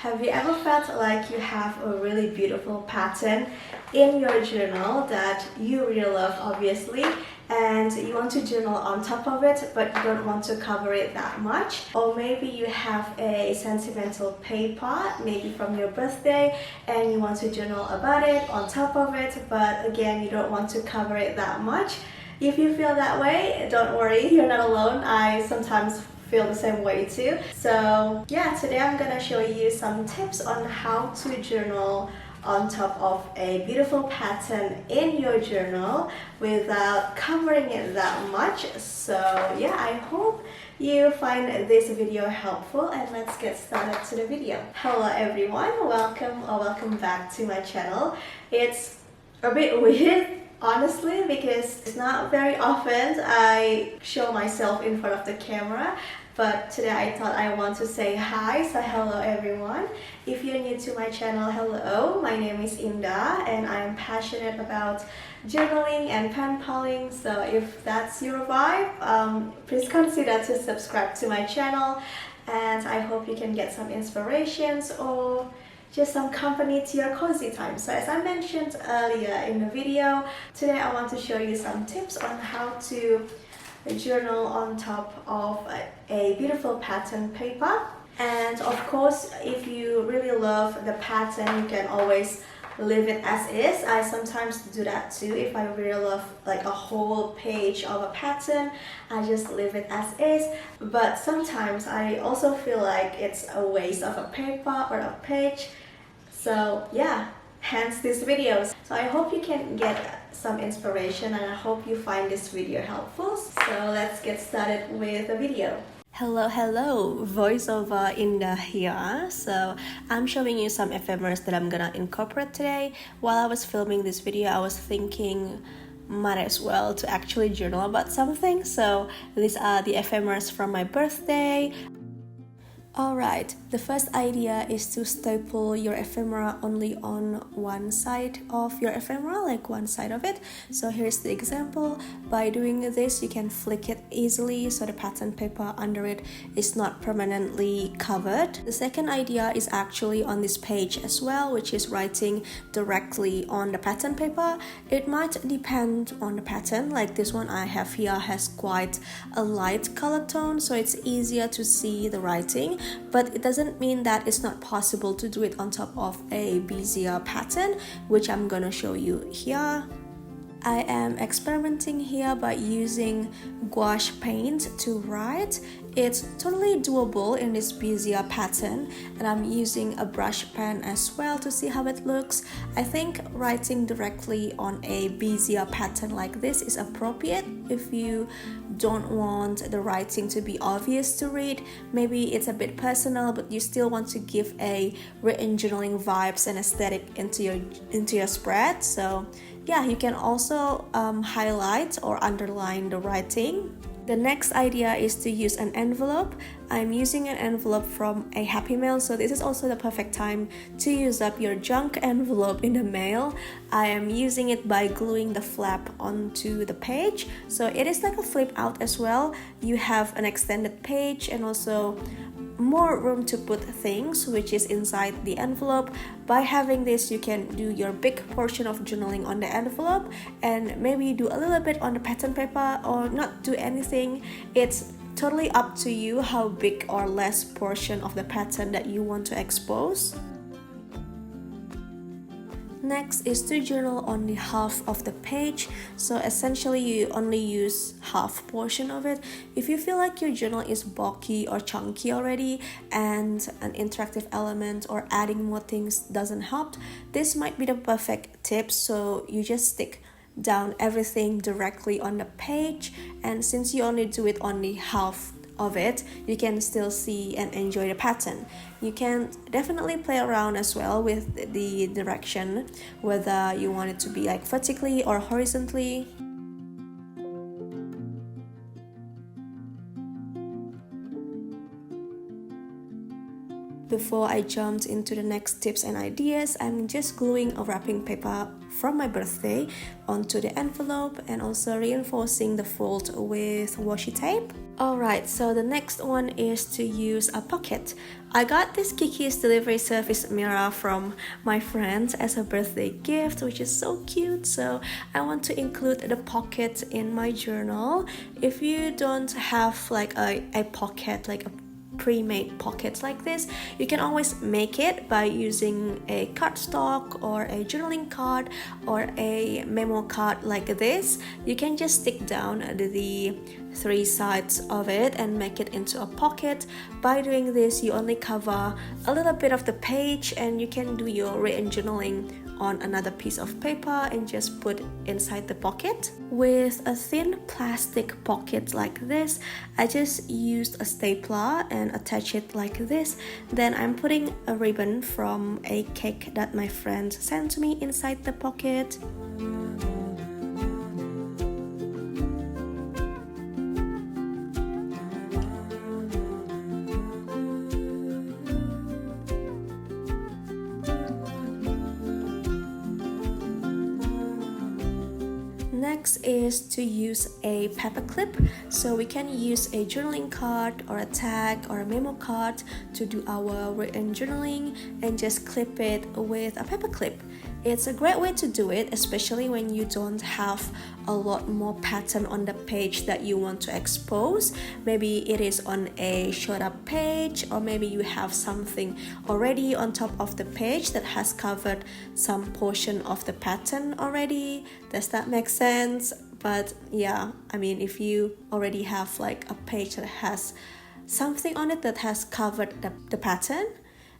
Have you ever felt like you have a really beautiful pattern in your journal that you really love, obviously, and you want to journal on top of it, but you don't want to cover it that much? Or maybe you have a sentimental paper, maybe from your birthday, and you want to journal about it on top of it, but again, you don't want to cover it that much. If you feel that way, don't worry, you're not alone. I sometimes feel the same way too. So yeah, today I'm gonna show you some tips on how to journal on top of a beautiful pattern in your journal without covering it that much. So yeah, I hope you find this video helpful, and let's get started to the video. Hello everyone, welcome back to my channel. It's a bit weird, honestly, because it's not very often I show myself in front of the camera, but today I thought I want to say hi. So hello everyone. If you're new to my channel, hello, my name is Indah and I'm passionate about journaling and pen paling. So if that's your vibe, please consider to subscribe to my channel, and I hope you can get some inspirations or just some company to your cozy time. So as I mentioned earlier in the video, today I want to show you some tips on how to journal on top of a beautiful pattern paper. And of course, if you really love the pattern, you can always leave it as is. I sometimes do that too. If I really love like a whole page of a pattern, I just leave it as is. But sometimes I also feel like it's a waste of a paper or a page. So yeah, hence these videos. So I hope you can get some inspiration, and I hope you find this video helpful. So let's get started with the video. Hello, voiceover Indah here. So I'm showing you some ephemeras that I'm gonna incorporate today. While I was filming this video, I was thinking might as well to actually journal about something. So these are the ephemeras from my birthday. Alright, the first idea is to staple your ephemera only on one side of your ephemera, like one side of it. So here's the example. By doing this, you can flick it easily so the pattern paper under it is not permanently covered. The second idea is actually on this page as well, which is writing directly on the pattern paper. It might depend on the pattern, like this one I have here has quite a light color tone, so it's easier to see the writing. But it doesn't mean that it's not possible to do it on top of a busier pattern, which I'm gonna show you here. I am experimenting here by using gouache paint to write. It's totally doable in this busier pattern, and I'm using a brush pen as well to see how it looks. I think writing directly on a busier pattern like this is appropriate if you don't want the writing to be obvious to read. Maybe it's a bit personal, but you still want to give a written journaling vibes and aesthetic into your spread. So yeah, you can also highlight or underline the writing. The next idea is to use an envelope. I'm using an envelope from a Happy Mail, so this is also the perfect time to use up your junk envelope in the mail. I am using it by gluing the flap onto the page, so it is like a flip out as well. You have an extended page and also more room to put things, which is inside the envelope. By having this, you can do your big portion of journaling on the envelope and maybe do a little bit on the pattern paper or not do anything. It's totally up to you how big or less portion of the pattern that you want to expose. Next is to journal on the half of the page. So essentially you only use half portion of it. If you feel like your journal is bulky or chunky already and an interactive element or adding more things doesn't help, this might be the perfect tip. So you just stick down everything directly on the page, and since you only do it on the half of it, you can still see and enjoy the pattern. You can definitely play around as well with the direction, whether you want it to be like vertically or horizontally. Before I jumped into the next tips and ideas, I'm just gluing a wrapping paper from my birthday onto the envelope and also reinforcing the fold with washi tape. Alright, so the next one is to use a pocket. I got this Kiki's delivery service mirror from my friend as a birthday gift, which is so cute. So I want to include the pocket in my journal. If you don't have like a pocket, like a pre-made pockets like this, you can always make it by using a cardstock or a journaling card or a memo card like this. You can just stick down the three sides of it and make it into a pocket. By doing this, you only cover a little bit of the page, and you can do your written journaling on another piece of paper and just put inside the pocket. With a thin plastic pocket like this, I just used a stapler and attach it like this. Then I'm putting a ribbon from a cake that my friend sent to me inside the pocket. Next is to use a paper clip. So we can use a journaling card or a tag or a memo card to do our written journaling and just clip it with a paper clip. It's a great way to do it, especially when you don't have a lot more pattern on the page that you want to expose. Maybe it is on a showed up page, or maybe you have something already on top of the page that has covered some portion of the pattern already. Does that make sense? But yeah, I mean, if you already have like a page that has something on it that has covered the pattern,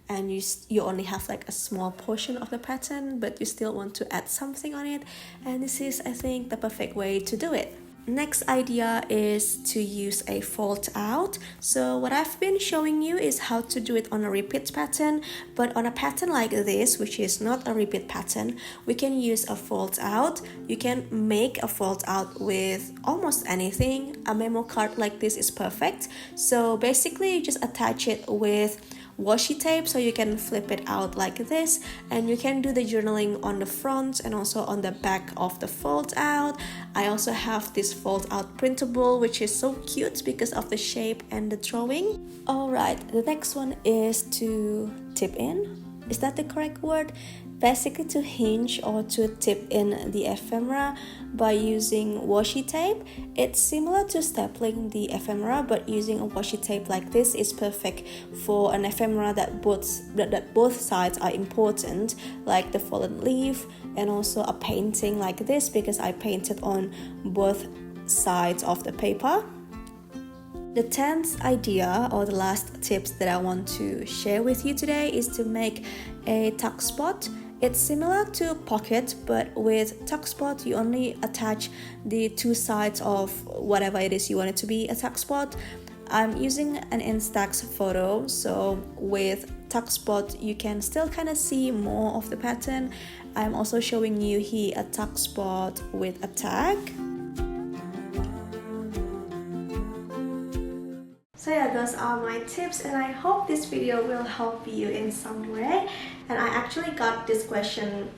and you only have like a small portion of the pattern, but you still want to add something on it, and this is, I think, the perfect way to do it. Next idea is to use a fold out. So what I've been showing you is how to do it on a repeat pattern, but on a pattern like this, which is not a repeat pattern, we can use a fold out. You can make a fold out with almost anything. A memo card like this is perfect. So basically you just attach it with washi tape so you can flip it out like this, and you can do the journaling on the front and also on the back of the fold out. I also have this fold out printable, which is so cute because of the shape and the drawing. Alright, the next one is to tip in. Is that the correct word? Basically to hinge or to tip in the ephemera by using washi tape. It's similar to stapling the ephemera, but using a washi tape like this is perfect for an ephemera that both sides are important, like the fallen leaf and also a painting like this, because I painted on both sides of the paper. The 10th idea, or the last tips that I want to share with you today, is to make a tuck spot. It's similar to pocket, but with tuck spot you only attach the two sides of whatever it is you want it to be a tuck spot. I'm using an Instax photo, so with tuck spot you can still kind of see more of the pattern. I'm also showing you here a tuck spot with a tag. So yeah, those are my tips, and I hope this video will help you in some way. And I actually got this question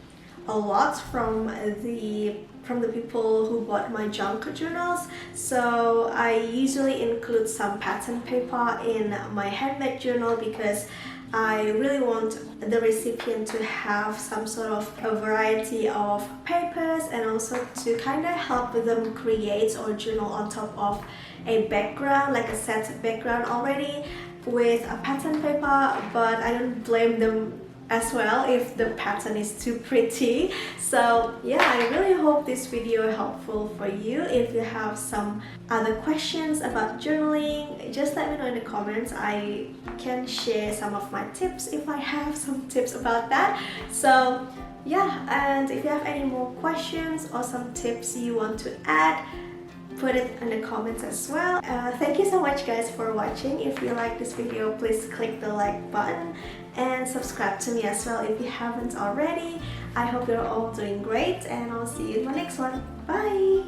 a lot from the people who bought my junk journals. So I usually include some pattern paper in my handmade journal because I really want the recipient to have some sort of a variety of papers, and also to kind of help them create or journal on top of a background, like a set background already with a pattern paper. But I don't blame them as well if the pattern is too pretty. So yeah, I really hope this video is helpful for you. If you have some other questions about journaling, just let me know in the comments. I can share some of my tips if I have some tips about that. So yeah, and if you have any more questions or some tips you want to add, put it in the comments as well. Thank you so much guys for watching. If you like this video, please click the like button and subscribe to me as well if you haven't already. I hope you're all doing great, and I'll see you in my next one. Bye!